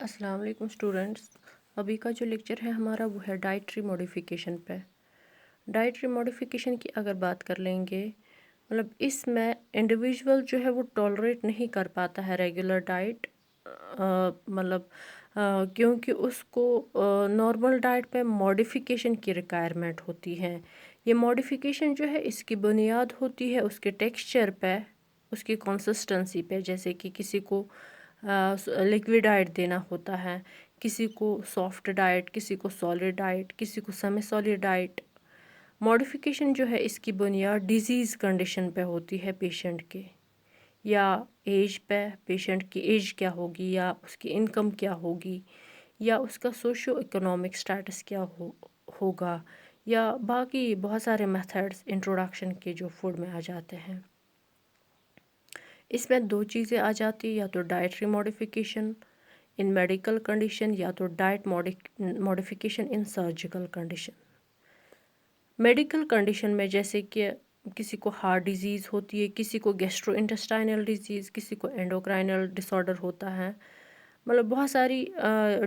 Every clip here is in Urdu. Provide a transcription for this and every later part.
السلام علیکم اسٹوڈنٹس. ابھی کا جو لیکچر ہے ہمارا وہ ہے ڈائٹری موڈیفیکیشن پہ. ڈائٹری موڈیفیکیشن کی اگر بات کر لیں گے مطلب اس میں انڈیویژول جو ہے وہ ٹالریٹ نہیں کر پاتا ہے ریگولر ڈائٹ، کیونکہ اس کو نارمل ڈائٹ پہ موڈیفیکیشن کی ریکوائرمنٹ ہوتی ہے. یہ موڈیفیکیشن جو ہے اس کی بنیاد ہوتی ہے اس کے ٹیکسچر پہ، اس کی کنسسٹنسی پہ. جیسے کہ کسی کو لیکوڈ ڈائٹ دینا ہوتا ہے، کسی کو سافٹ ڈائٹ، کسی کو سالڈ ڈائٹ، کسی کو سیمی سالڈ ڈائٹ. موڈیفیکیشن جو ہے اس کی بنیاد ڈیزیز کنڈیشن پہ ہوتی ہے پیشنٹ کے، یا ایج پہ، پیشنٹ کی ایج کیا ہوگی، یا اس کی انکم کیا ہوگی، یا اس کا سوشو اکنامک سٹیٹس کیا ہوگا، یا باقی بہت سارے میتھڈز انٹروڈکشن کے جو فوڈ میں آ جاتے ہیں. اس میں دو چیزیں آ جاتی ہیں، یا تو dietary modification in medical condition, یا تو ڈائٹ موڈیفیکیشن ان سرجیکل کنڈیشن. میڈیکل کنڈیشن میں جیسے کہ کسی کو ہارٹ ڈیزیز ہوتی ہے، کسی کو گیسٹرو انٹسٹائنل ڈیزیز، کسی کو اینڈوکرائنل ڈس آرڈر ہوتا ہے. مطلب بہت ساری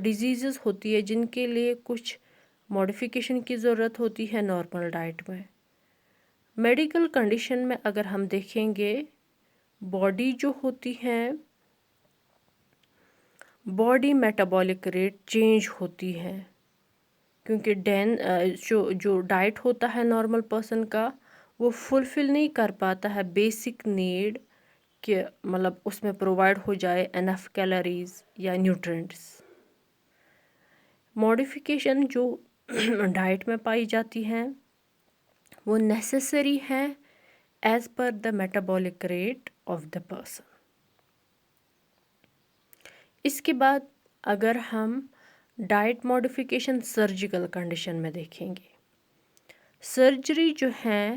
ڈیزیزز ہوتی ہے جن کے لیے کچھ موڈیفیکیشن کی ضرورت ہوتی ہے نارمل ڈائٹ میں. میڈیکل کنڈیشن میں اگر ہم دیکھیں گے باڈی جو ہوتی ہے، باڈی میٹابولک ریٹ چینج ہوتی ہے، کیونکہ جو ڈائٹ ہوتا ہے نارمل پرسن کا وہ فلفل نہیں کر پاتا ہے بیسک نیڈ کہ مطلب اس میں پرووائڈ ہو جائے انف کیلوریز یا نیوٹرینٹس. موڈیفیکیشن جو ڈائٹ میں پائی جاتی ہیں وہ نیسیسری ہے as per the metabolic rate of the person. اس کے بعد اگر ہم ڈائٹ موڈیفیکیشن سرجیکل کنڈیشن میں دیکھیں گے، سرجری جو ہے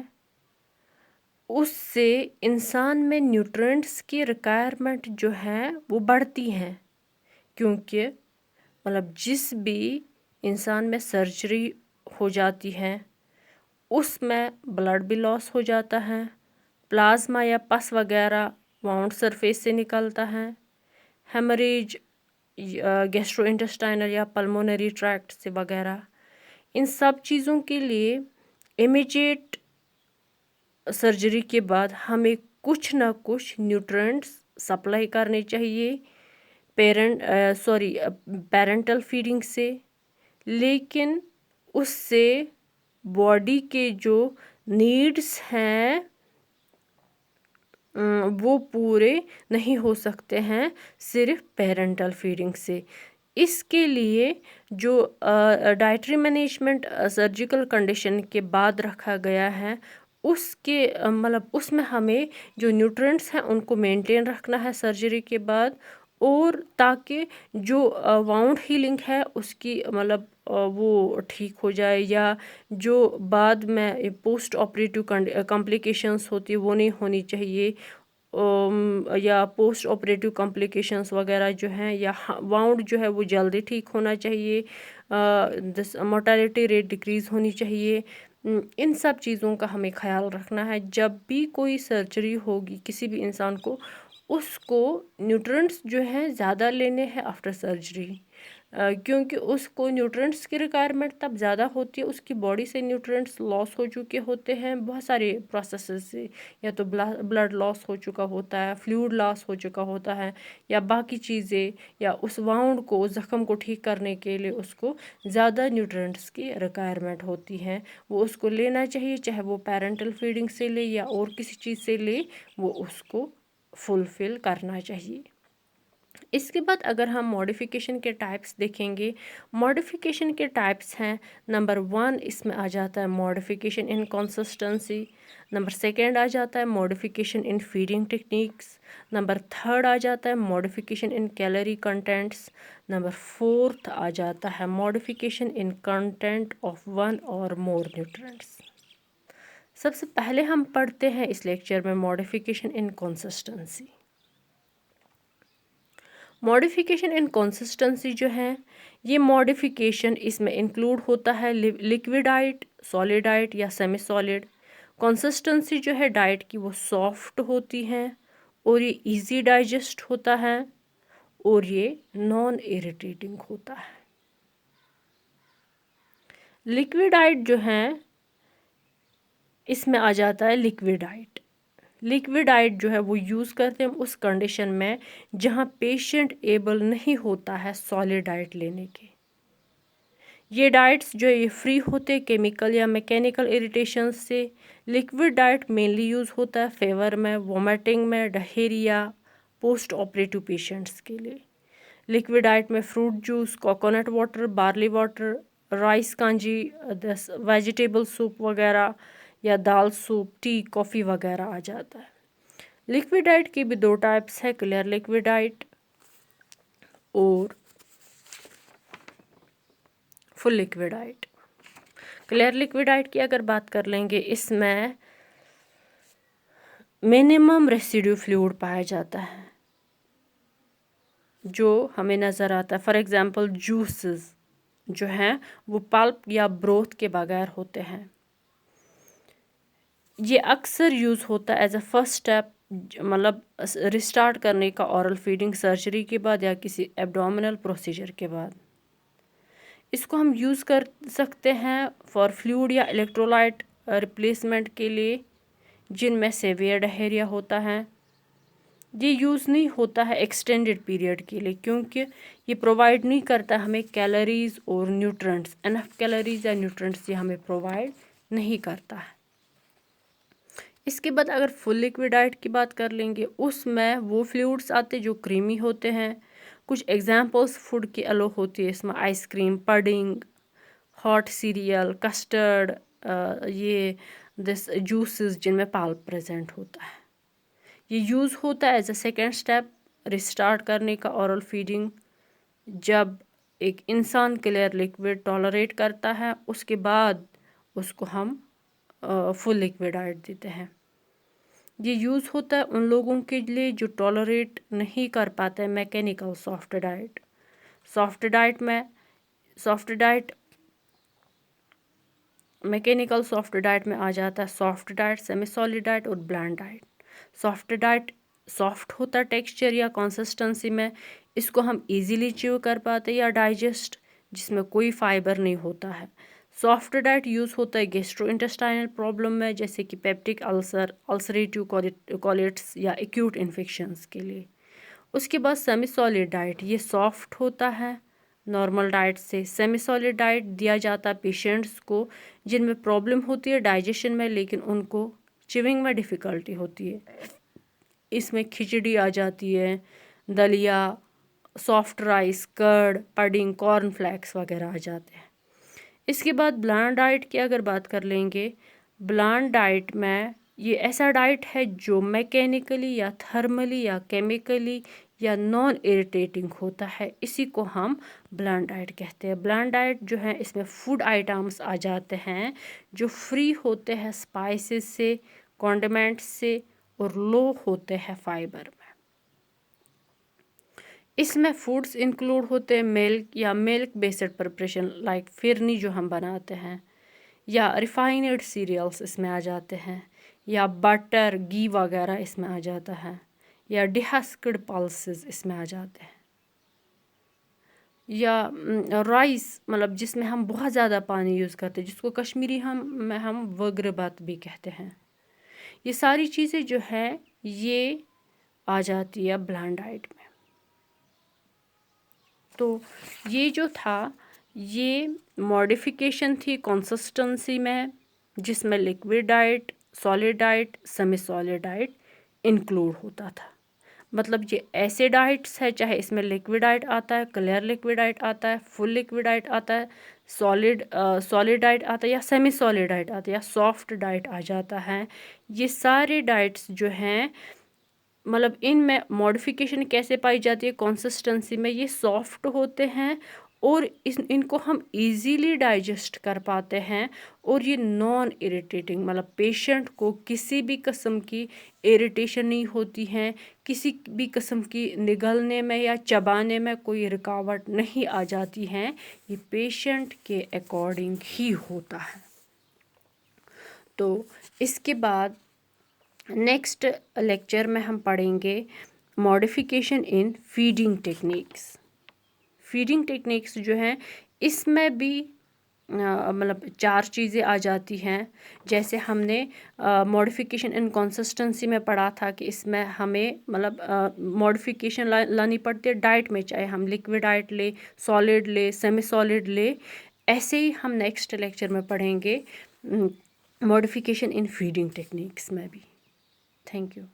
اس سے انسان میں نیوٹرینٹس کی ریکوائرمنٹ جو ہے وہ بڑھتی ہیں، کیونکہ مطلب جس بھی انسان میں سرجری ہو جاتی ہے اس میں بلڈ بھی لاس ہو جاتا ہے، پلازما یا پس وغیرہ واؤنڈ سرفیس سے نکلتا ہے، ہیمریج گیسٹرو انٹسٹائنل یا پلمونری ٹریکٹ سے وغیرہ. ان سب چیزوں کے لیے امیجیٹ سرجری کے بعد ہمیں کچھ نہ کچھ نیوٹرینٹس سپلائی کرنے چاہیے پیرنٹل فیڈنگ سے. لیکن اس سے باڈی کے جو نیڈس ہیں وہ پورے نہیں ہو سکتے ہیں صرف پیرنٹل فیڈنگ سے. اس کے لیے جو ڈائٹری مینجمنٹ سرجیکل کنڈیشن کے بعد رکھا گیا ہے اس کے مطلب اس میں ہمیں جو نیوٹرینٹس ہیں ان کو مینٹین رکھنا ہے سرجری کے بعد، اور تاکہ جو واؤنڈ ہیلنگ ہے اس کی مطلب وہ ٹھیک ہو جائے، یا جو بعد میں پوسٹ آپریٹو کمپلیکیشنز ہوتی وہ نہیں ہونی چاہیے، یا پوسٹ آپریٹو کمپلیکیشنز وغیرہ جو ہیں، یا واؤنڈ جو ہے وہ جلدی ٹھیک ہونا چاہیے، مورٹیلٹی ریٹ ڈکریز ہونی چاہیے. ان سب چیزوں کا ہمیں خیال رکھنا ہے. جب بھی کوئی سرجری ہوگی کسی بھی انسان کو، اس کو نیوٹرینٹس جو ہیں زیادہ لینے ہیں آفٹر سرجری، کیونکہ اس کو نیوٹرینٹس کی ریکوائرمنٹ تب زیادہ ہوتی ہے، اس کی باڈی سے نیوٹرینٹس لاس ہو چکے ہوتے ہیں بہت سارے پروسیسز سے، یا تو بلڈ لاس ہو چکا ہوتا ہے، فلوئڈ لاس ہو چکا ہوتا ہے، یا باقی چیزیں، یا اس واؤنڈ کو، زخم کو ٹھیک کرنے کے لیے اس کو زیادہ نیوٹرینٹس کی ریکوائرمنٹ ہوتی ہے. وہ اس کو لینا چاہیے، چاہے وہ پیرنٹل فیڈنگ سے لے یا اور کسی چیز سے لے، وہ اس کو فلفل کرنا چاہیے. اس کے بعد اگر ہم موڈیفیکیشن کے ٹائپس دیکھیں گے، موڈیفیکیشن کے ٹائپس ہیں. نمبر 1 اس میں آ جاتا ہے موڈیفیکیشن ان کنسسٹنسی. نمبر 2 آ جاتا ہے موڈیفیکیشن ان فیڈنگ ٹیکنیکس. نمبر 3 آ جاتا ہے موڈیفیکیشن ان کیلوری کنٹینٹس. نمبر 4 آ جاتا ہے موڈیفیکیشن ان کنٹینٹ آف 1 اور مور نیوٹرینٹس. سب سے پہلے ہم پڑھتے ہیں اس لیکچر میں موڈیفیکیشن ان کنسسٹنسی. موڈیفیکیشن ان کنسسٹنسی جو ہے یہ موڈیفیکیشن اس میں انکلوڈ ہوتا ہے لیکوڈ ڈائٹ، سالڈ ڈائٹ یا سیمی سالڈ. کنسسٹنسی جو ہے ڈائٹ کی وہ سافٹ ہوتی ہے اور یہ ایزی ڈائجسٹ ہوتا ہے، اور یہ نان اریٹیٹنگ ہوتا ہے۔ لیکوڈ ڈائٹ جو ہے اس میں آ جاتا ہے لیکوڈ ڈائٹ۔ لیکوڈ ڈائٹ جو ہے وہ یوز کرتے ہیں اس کنڈیشن میں جہاں پیشنٹ ایبل نہیں ہوتا ہے سالڈ ڈائٹ لینے کے۔ یہ ڈائٹس جو یہ فری ہوتے کیمیکل یا میکینیکل اریٹیشن سے۔ لیکوڈ ڈائٹ مینلی یوز ہوتا ہے فیور میں، وومیٹنگ میں، ڈہیریا، پوسٹ آپریٹو پیشنٹس کے لیے۔ لیکوڈ ڈائٹ میں fruit juice, coconut water, barley water, rice kanji, vegetable soup وغیرہ یا دال سوپ، ٹی، کافی وغیرہ آ جاتا ہے۔ لیکوڈ ڈائٹ کی بھی 2 ٹائپس ہے، کلیئر لیکوڈ ڈائٹ اور full liquid diet. Clear liquid diet کی اگر بات کر لیں گے، اس میں منیمم ریسیڈیو فلوئڈ پایا جاتا ہے جو ہمیں نظر آتا ہے۔ فار ایگزامپل جوسز جو ہیں وہ پلپ یا بروتھ کے بغیر ہوتے ہیں۔ یہ اکثر یوز ہوتا ہے ایز اے فرسٹ اسٹیپ، مطلب ریسٹارٹ کرنے کا اورل فیڈنگ سرجری کے بعد یا کسی ایبڈومینل پروسیجر کے بعد۔ اس کو ہم یوز کر سکتے ہیں فار فلوئڈ یا الیکٹرولائٹ ریپلیسمنٹ کے لیے جن میں سیویئر ڈہیریا ہوتا ہے۔ یہ یوز نہیں ہوتا ہے ایکسٹینڈڈ پیریڈ کے لیے کیونکہ یہ پرووائڈ نہیں کرتا ہمیں کیلوریز اور نیوٹرنٹس، انف کیلوریز یا نیوٹرنٹس یہ ہمیں پرووائڈ نہیں کرتا ہے۔ اس کے بعد اگر فل لیکوڈ ڈائٹ کی بات کر لیں گے، اس میں وہ فلوئڈس آتے جو کریمی ہوتے ہیں۔ کچھ ایگزامپلس فوڈ کی الو ہوتی ہے، اس میں ice cream, pudding, hot cereal, custard, یہ جوسز جن میں پلپ پریزنٹ ہوتا ہے۔ یہ یوز ہوتا ہے as a second step restart کرنے کا اورل فیڈنگ جب ایک انسان کلیئر لیکوڈ ٹالریٹ کرتا ہے، اس کے بعد اس کو ہم فل لیکوڈ ڈائٹ دیتے ہیں۔ یہ یوز ہوتا ہے ان لوگوں کے لیے جو ٹالریٹ نہیں کر پاتے mechanical soft diet. Mechanical soft diet میں آ جاتا ہے soft diet, semi solid diet اور bland diet. Soft diet soft ہوتا ہے ٹیکسچر یا کنسسٹنسی میں، اس کو ہم ایزیلی چیو کر پاتے یا ڈائجسٹ، جس میں کوئی فائبر نہیں ہوتا ہے۔ سافٹ ڈائٹ یوز ہوتا ہے گیسٹرو انٹسٹائنل پرابلم میں جیسے کہ پیپٹک السر، السریٹیو کولیٹس یا ایکیوٹ انفیکشنز کے لیے۔ اس کے بعد سیمی سالڈ ڈائٹ، یہ سافٹ ہوتا ہے نارمل ڈائٹ سے۔ سیمی سالڈ ڈائٹ دیا جاتا ہے پیشنٹس کو جن میں پرابلم ہوتی ہے ڈائجیشن میں لیکن ان کو چیونگ میں ڈیفیکلٹی ہوتی ہے۔ اس میں کھچڑی آ جاتی ہے، دلیا، سافٹ رائس، کرڈ، پڈنگ، کارن فلیکس وغیرہ آ جاتے ہیں۔ اس کے بعد بلانڈ ڈائٹ کی اگر بات کر لیں گے، بلانڈ ڈائٹ میں یہ ایسا ڈائٹ ہے جو میکینیکلی یا تھرملی یا کیمیکلی یا نان اریٹیٹنگ ہوتا ہے، اسی کو ہم بلانڈ ڈائٹ کہتے ہیں۔ بلانڈ ڈائٹ جو ہے اس میں فوڈ آئٹمس آ جاتے ہیں جو فری ہوتے ہیں اسپائسز سے، کانڈیمنٹس سے اور لو ہوتے ہیں فائبر میں۔ اس میں فوڈز انکلوڈ ہوتے ہیں ملک یا ملک بیسڈ پریپریشن لائک فرنی جو ہم بناتے ہیں، یا ریفائنڈ سیریلس اس میں آ جاتے ہیں، یا بٹر، گھی وغیرہ اس میں آ جاتا ہے، یا ڈیہسکڈ پلسز اس میں آ جاتے ہیں، یا رائس مطلب جس میں ہم بہت زیادہ پانی یوز کرتے ہیں جس کو کشمیری ہم وگر بات بھی کہتے ہیں۔ یہ ساری چیزیں جو ہے یہ آ جاتی ہے بلانڈ ڈائٹ میں۔ تو یہ جو تھا یہ ماڈیفیکیشن تھی کنسسٹنسی میں جس میں liquid diet, solid diet, semi solid diet include ہوتا تھا۔ مطلب یہ ایسے ڈائٹس ہے چاہے اس میں لیکوڈ ڈائٹ آتا ہے، کلیئر لیکوڈ ڈائٹ آتا ہے، فل لیکوڈ ڈائٹ آتا ہے، سالڈ ڈائٹ آتا ہے یا سیمی سالڈ ڈائٹ آتا ہے یا سافٹ ڈائٹ آ جاتا ہے، یہ سارے ڈائٹس جو ہیں مطلب ان میں ماڈیفیکیشن کیسے پائی جاتی ہے کنسسٹنسی میں، یہ سافٹ ہوتے ہیں اور ان کو ہم ایزیلی ڈائجسٹ کر پاتے ہیں، اور یہ نان اریٹیٹنگ مطلب پیشنٹ کو کسی بھی قسم کی اریٹیشن نہیں ہوتی ہے، کسی بھی قسم کی نگلنے میں یا چبانے میں کوئی رکاوٹ نہیں آ جاتی ہے، یہ پیشنٹ کے اکارڈنگ ہی ہوتا ہے۔ تو اس کے بعد نیکسٹ لیکچر میں ہم پڑھیں گے ماڈیفیکیشن ان فیڈنگ ٹیکنیکس. فیڈنگ ٹیکنیکس جو ہیں اس میں بھی مطلب 4 چیزیں آ جاتی ہیں. جیسے ہم نے ماڈیفیکیشن ان کنسسٹنسی میں پڑھا تھا کہ اس میں ہمیں مطلب ماڈیفیکیشن لانی پڑتی ہے ڈائٹ میں، چاہے ہم لکوڈ ڈائٹ لے، سالڈ لے، سیمی سالڈ لے. ایسے ہی ہم نیکسٹ لیکچر میں پڑھیں گے ماڈیفیکیشن ان فیڈنگ ٹیکنیکس میں بھی. Thank you.